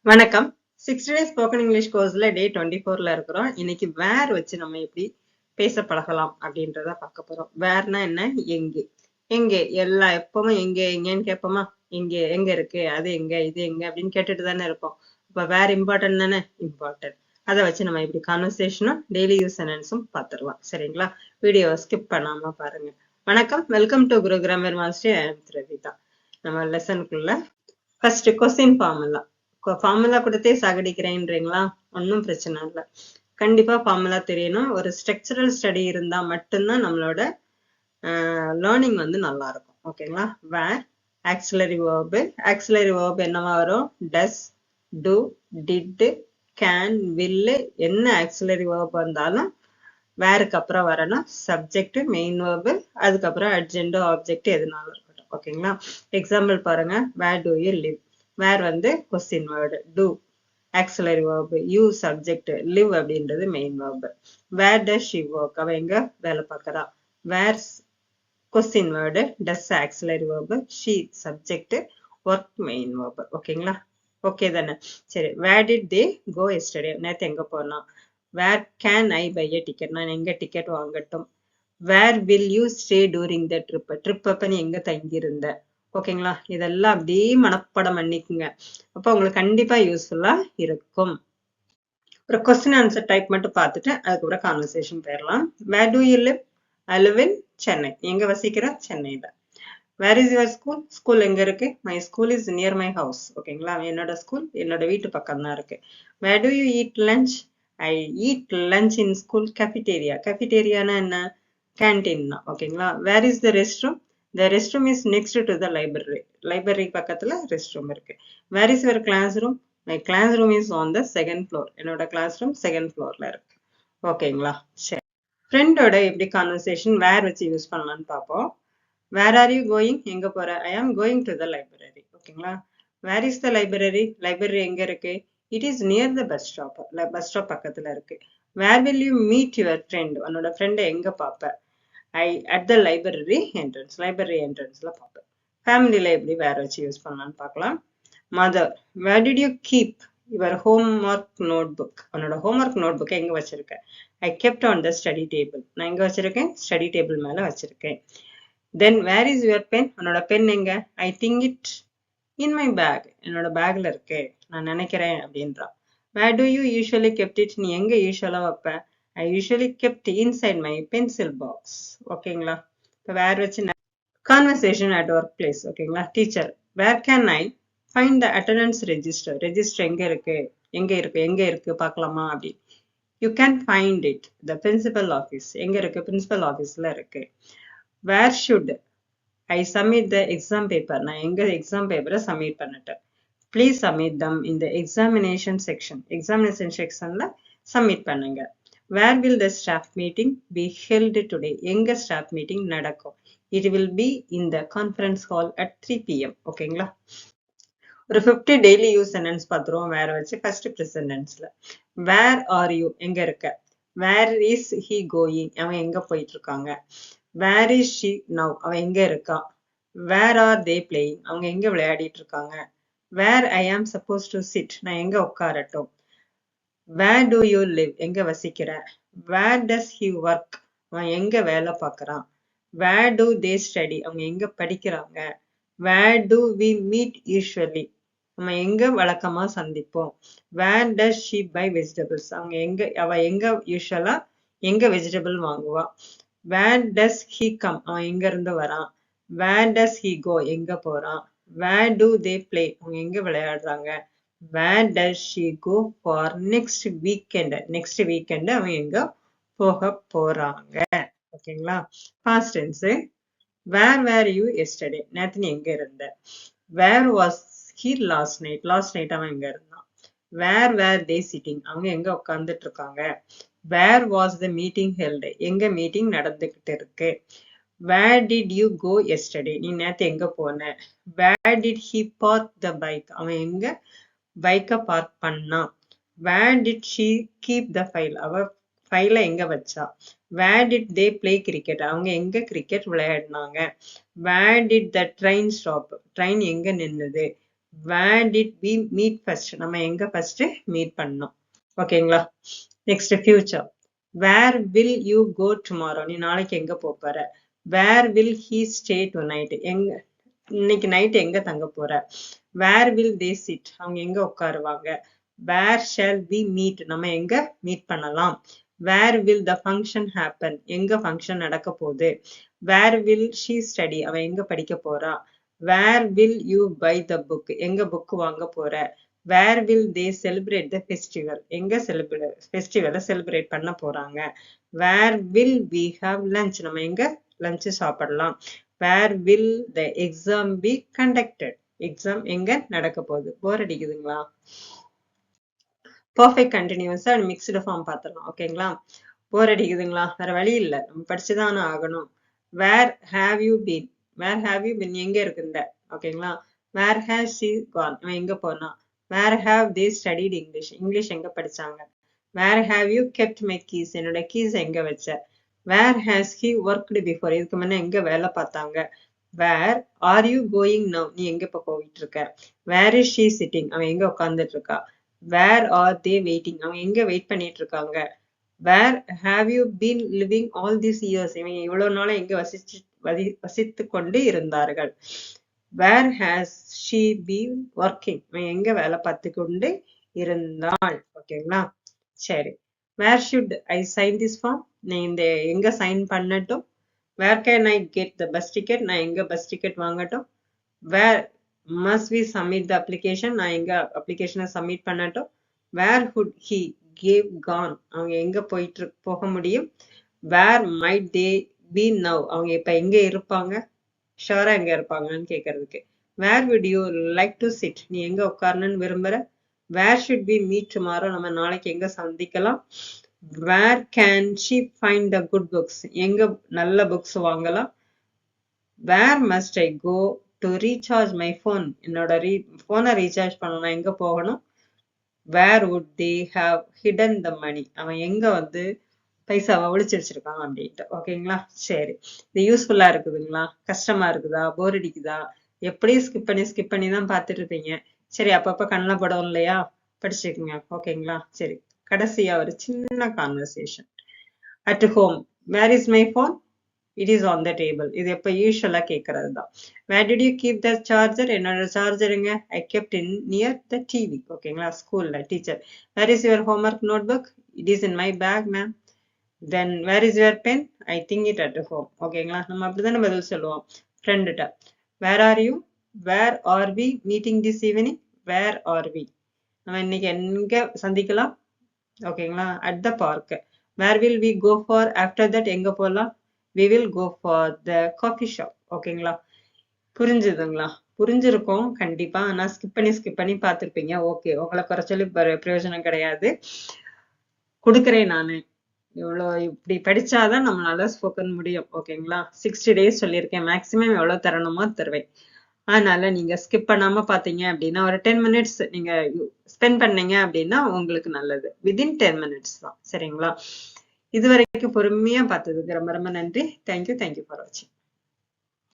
வணக்கம். 60 days spoken English கோர்ஸ்ல டே 24ல இருக்கிறோம். இன்னைக்கு வேர் வச்சு நம்ம எப்படி பேச பழகலாம் அப்படின்றத பார்க்க போறோம். வேர்னா என்ன? எங்கே? எங்கே? எப்பவும் எங்கேன்னு கேட்போமா? எங்க இருக்கு? அது எங்க? இது எங்க? அப்படின்னு கேட்டுட்டு தானே இருப்போம். அப்ப வேர் இம்பார்ட்டன்ட் தானே? இம்பார்ட்டன்ட். அதை வச்சு நம்ம இப்படி கான்வர்சேஷனும் டெய்லி யூஸ் சென்டென்ஸும் பார்த்துடலாம். சரிங்களா? வீடியோவை ஸ்கிப் பண்ணாம பாருங்க. வணக்கம். Welcome to Guru grammar master. I am Dravitha. நம்ம லெசனுக்குள்ள ஃபர்ஸ்ட் கொஸ்டின் ஃபார்முலா. ஃபார்முலா கொடுத்தே சாகடிக்கிறேன்றீங்களா? ஒன்றும் பிரச்சனை இல்லை. கண்டிப்பா ஃபார்முலா தெரியணும். ஒரு ஸ்ட்ரக்சரல் ஸ்டடி இருந்தா மட்டும்தான் நம்மளோட லேர்னிங் வந்து நல்லா இருக்கும். ஓகேங்களா? வேர் ஆக்சிலரி வேர்பு. ஆக்சிலரி வேர்பு என்னவா வரும்? டஸ், டு, டிட், கேன், வில். என்ன ஆக்சிலரி வேர்ப் வந்தாலும் வேருக்கு அப்புறம் வரணும் சப்ஜெக்ட், மெயின் வேர்பு, அதுக்கப்புறம் அட்ஜென்ட், ஆப்ஜெக்ட் எதுனாலும் இருக்கட்டும். ஓகேங்களா? எக்ஸாம்பிள் பாருங்க. Where do you live? Where வந்து question word, do auxiliary verb, you subject, live அப்படின்றது main verb. Where does she work? அவ எங்க வேலை பார்க்கறா? Where question word, does auxiliary verb, she subject, work main verb. ஓகேங்களா? Okay தானே? சரி. Where did they go yesterday? நேத்து எங்க போனா? Where can I buy a ticket? நான் எங்க டிக்கெட் வாங்கட்டும்? Where will you stay during the trip? Trip அப்ப நீ எங்க தங்கியிருந்த? ஓகேங்களா? இதெல்லாம் அப்படியே மனப்பாடம் பண்ணிக்குங்க. அப்ப உங்களுக்கு கண்டிப்பா யூஸ்ஃபுல்லா இருக்கும். ஒரு கொஸ்டின் ஆன்சர் டைப் மட்டும் பார்த்துட்டு அதுக்கப்புறம் கான்வர்சேஷன் போயிடலாம். Where do you live? I live in Chennai. எங்க வசிக்கிற? சென்னையில. Where is your school? School எங்க இருக்கு? My school is near my house. ஓகேங்களா? என்னோட ஸ்கூல் என்னோட வீட்டு பக்கம் தான் இருக்கு. Where do you eat lunch? I eat lunch in school cafeteria. கேஃபிடேரியானா என்ன? கேன்டீன் தான். ஓகேங்களா? Where is the rest room? The rest room is next to the library. Library பக்கத்துல ரெஸ்ட் ரூம் இருக்கு. வேர் is your class room? My class room is on the second floor. என்னோட class room second ஃப்ளோர்ல இருக்கு. ஓகேங்களா? சரி. ஃப்ரெண்டோட எப்படி conversation வேர் வச்சு யூஸ் பண்ணலாம்னு பார்ப்போம். Where are you going? எங்க போற? I am going to the library. ஓகேங்களா? Where is the library? Library எங்க இருக்கு? It is near the bus stop. Bus stop பக்கத்துல இருக்கு. Where will you meet your friend? உன்னோட ஃப்ரெண்டை எங்க பார்ப்ப? I at the library entrance. லைப்ரரி என்ட்ரன்ஸ்ல பார்ப்பேன். ஃபேமிலியில எப்படி வேற வச்சு யூஸ் பண்ணலாம்னு பார்க்கலாம். Mother, where did you keep your homework notebook? உன்னோட ஹோம்ஒர்க் நோட் புக்கை எங்க வச்சிருக்க? I kept on the study table. நான் எங்க வச்சிருக்கேன்? ஸ்டடி டேபிள் மேல வச்சிருக்கேன். Then where is your pen? உன்னோட பென் எங்க? I think it in my bag. என்னோட பேக்ல இருக்கு நான் நினைக்கிறேன் அப்படின்றான். Where do you usually kept it? நீ எங்க யூஸ்வலா வைப்ப? I usually kept inside my pencil box. ஓகேங்களா? இப்போ வேர் வச்சு கான்வர்சேஷன் அட் ஒர்க் பிளேஸ். ஓகேங்களா? Teacher, where can I find the attendance register? Register எங்க இருக்கு? எங்க இருக்கு பார்க்கலாமா அப்படி. You can find it the principal office. எங்க இருக்கு? பிரின்சிபல் ஆஃபீஸ்ல இருக்கு. Where should I submit the exam paper? நான் எங்க எக்ஸாம் பேப்பரை சப்மிட் பண்ணிட்டேன். ப்ளீஸ் சப்மிட் தம் இந்த எக்ஸாமினேஷன் செக்ஷன். எக்ஸாமினேஷன் செக்ஷன்ல சப்மிட் பண்ணுங்க. Where will the staff meeting be held today? எங்க ஸ்டாஃப் மீட்டிங் நடக்கும்? It will be in the conference hall at 3 PM. ஓகேங்களா? ஒரு 50 டெய்லி யூஸ் சென்டென்ஸ் பார்த்துருவோம் வேற வச்சு. ஃபர்ஸ்ட் ப்ரெசன்ட் டென்ஸ்ல வேர் ஆர் யூ? எங்க இருக்க? Where is he going? அவன் எங்க போயிட்டு இருக்காங்க? Where is she now? அவன் எங்க இருக்கா? Where are they playing? அவங்க எங்க விளையாடிட்டு இருக்காங்க? வேர் ஐ ஆம் சப்போஸ் டு சிட்? நான் எங்க உட்காரட்டும்? Where do you live? எங்க வசிக்கிற? Where does he work? அவன் எங்க வேலை பார்க்கறான்? Where do they study? அவங்க எங்க படிக்கிறாங்க? Where do we meet usually? நம்ம எங்க வழக்கமா சந்திப்போம்? Where does she buy vegetables? அவ எங்க யூஸ்வலா எங்க வெஜிடபிள் வாங்குவா? Where does he come? அவன் எங்க இருந்து வரான்? Where does he go? எங்க போறான்? Where do they play? அவங்க எங்க விளையாடுறாங்க? Where does she go for next weekend? Next weekend அவன் எங்க போக போறாங்க? ஓகேங்களா? Past tense. Where were you yesterday? நேத்து நீ எங்க இருந்த? Where was he last night? Last night அவன் எங்க இருந்தான்? Where were they sitting? அவங்க எங்க உட்கார்ந்துட்டு இருக்காங்க? Where was the meeting held? எங்க மீட்டிங் நடந்துகிட்டு இருக்கு? Where did you go yesterday? நீ நேத்து எங்க போன? Where did he park the bike? அவன் எங்க பைக்கை பார்க் பண்ணான்? Where did she keep the file? அவ ஃபைல எங்க வச்சா? Where did they play cricket? அவங்க எங்க கிரிக்கெட் விளையாடினாங்க? Where did the train stop? Train எங்க நின்னுது? where did we meet first? நம்ம எங்க first meet பண்ணோம்? ஓகேங்களா? Next future. Where will you go tomorrow? நீ நாளைக்கு எங்க போற? Where will he stay tonight? இன்னைக்கு நைட் எங்க தங்க போற? Where will they sit? அவங்க எங்க உட்காருவாங்க? Where shall we meet? நம்ம எங்க மீட் பண்ணலாம்? Where will the function happen? எங்க ஃபங்க்ஷன் நடக்க போகுது? Where will she study? அவ எங்க படிக்க போறா? Where will you buy the book? எங்க புக் வாங்க போற? Where will they celebrate the festival? எங்க ஃபெஸ்டிவலை செலிப்ரேட் பண்ண போறாங்க? Where will we have lunch? நம்ம எங்க லஞ்ச் சாப்பிடலாம்? Where will the exam be conducted? Exam எங்க நடக்க போகுது? போர் அடிக்குதுங்களா? பர்ஃபெக்ட் கண்டினியூஸா மிக்ஸ்டு ஃபார்ம் பார்த்துடலாம். ஓகேங்களா? போர் அடிக்குதுங்களா? வேற வழி இல்லை, நம்ம படிச்சுதானே ஆகணும். Where have you been? Where have you been? எங்க இருக்குந்த? ஓகேங்களா? Where has she gone? அவன் எங்க போனா? Where have they studied English? English எங்க படிச்சாங்க? Where have you kept my keys? என்னோட கீஸ் எங்க வச்ச? Where has he worked before? இதுக்கு முன்ன எங்க வேலை பார்த்தாங்க? Where are you going now? நீ எங்க இப்ப போயிட்டு இருக்க? Where is she sitting? அவன் எங்க உட்கார்ந்துட்டு இருக்கா? Where are they waiting? அவங்க எங்க வெயிட் பண்ணிட்டு இருக்காங்க? Where have you been living all these years? இவங்க இவ்வளவு நாளா எங்க வசித்து கொண்டு இருந்தார்கள்? Where has she been working? எங்க வேலை பார்த்து கொண்டு இருந்தாள்? ஓகேங்களா? சரி. Where should I sign this form? நீ இந்த எங்க சைன் பண்ணட்டும்? Where can I get the bus ticket? நான் எங்க பஸ் டிக்கெட் வாங்கட்டும்? Where must we submit the application? நான் எங்க அப்ளிகேஷனை சப்மிட் பண்ணட்டும்? Where hood he gave gone? அவங்க எங்க போக முடியும்? Where might they be now? அவங்க இப்ப எங்க இருப்பாங்க? ஷோரா எங்க இருப்பாங்கன்னு கேட்கறதுக்கு. Where would you like to sit? நீ எங்க உட்காரணும்னு விரும்புற? Where should be meet tomorrow? நம்ம நாளைக்கு எங்க சந்திக்கலாம்? Where can she find the good books? எங்க நல்ல புக்ஸ் வாங்கலாம்? Where must I go to recharge my phone? என்னோட போனை ரீசார்ஜ் பண்ணணும், எங்க போகணும்? Where would they have hidden த மணி? அவன் எங்க பைசாவை ஒளிச்சு வச்சிருக்கான் அப்படின்ட்டு. ஓகேங்களா? சரி, இது யூஸ்ஃபுல்லா இருக்குதுங்களா? கஷ்டமா இருக்குதா? போர் அடிக்குதா? எப்படியும் ஸ்கிப் பண்ணி தான் பார்த்துட்டு இருப்பீங்க. சரி, அப்பப்ப கண்ணில் படம் இல்லையா? படிச்சுக்குங்க. ஓகேங்களா? சரி, கடைசியா ஒரு சின்ன conversation. At home, where is my phone? It is on the table. இது எப்ப யூஸ்வலா கேட்கறது தான். Where did you keep the charger? என்னோட சார்ஜருங்க I kept in near the TV. ஓகேங்களா? ஸ்கூல்ல teacher. Where is your homework notebook? It is in my bag ma'am. Then where is your pen? I think it at home. ஓகேங்களா? நம்ம அப்படிதானே பதில் சொல்லுவோம் ஃப்ரெண்டுகிட்ட. Where are you? Where are we meeting this evening? Where are we? நம்ம இன்னைக்கு எங்க சந்திக்கலாம்? ஓகேங்களா? At the park. Where will we go for after that? எங்க போகலாம்? we will go for the coffee shop. ஓகேங்களா? புரிஞ்சுதுங்களா? புரிஞ்சிருக்கும் கண்டிப்பா. ஆனா ஸ்கிப் பண்ணி பார்த்திருப்பீங்க. ஓகே, உங்களை குறை சொல்லி பிரயோஜனம் கிடையாது. கொடுக்குறேன் நானு. இவ்வளவு இப்படி படிச்சாதான் நம்மளால ஸ்போக்கன் முடியும். ஓகேங்களா? 60 days சொல்லியிருக்கேன். மேக்சிமம் எவ்வளவு தரணுமோ தருவேன். அதனால நீங்க ஸ்கிப் பண்ணாம பாத்தீங்க அப்படின்னா ஒரு 10 minutes நீங்க ஸ்பெண்ட் பண்ணீங்க அப்படின்னா உங்களுக்கு நல்லது. வித்தின் 10 minutes தான். சரிங்களா? இதுவரைக்கும் பொறுமையா பார்த்ததுக்கு ரொம்ப ரொம்ப நன்றி. தேங்க்யூ ஃபார் வாட்சிங்.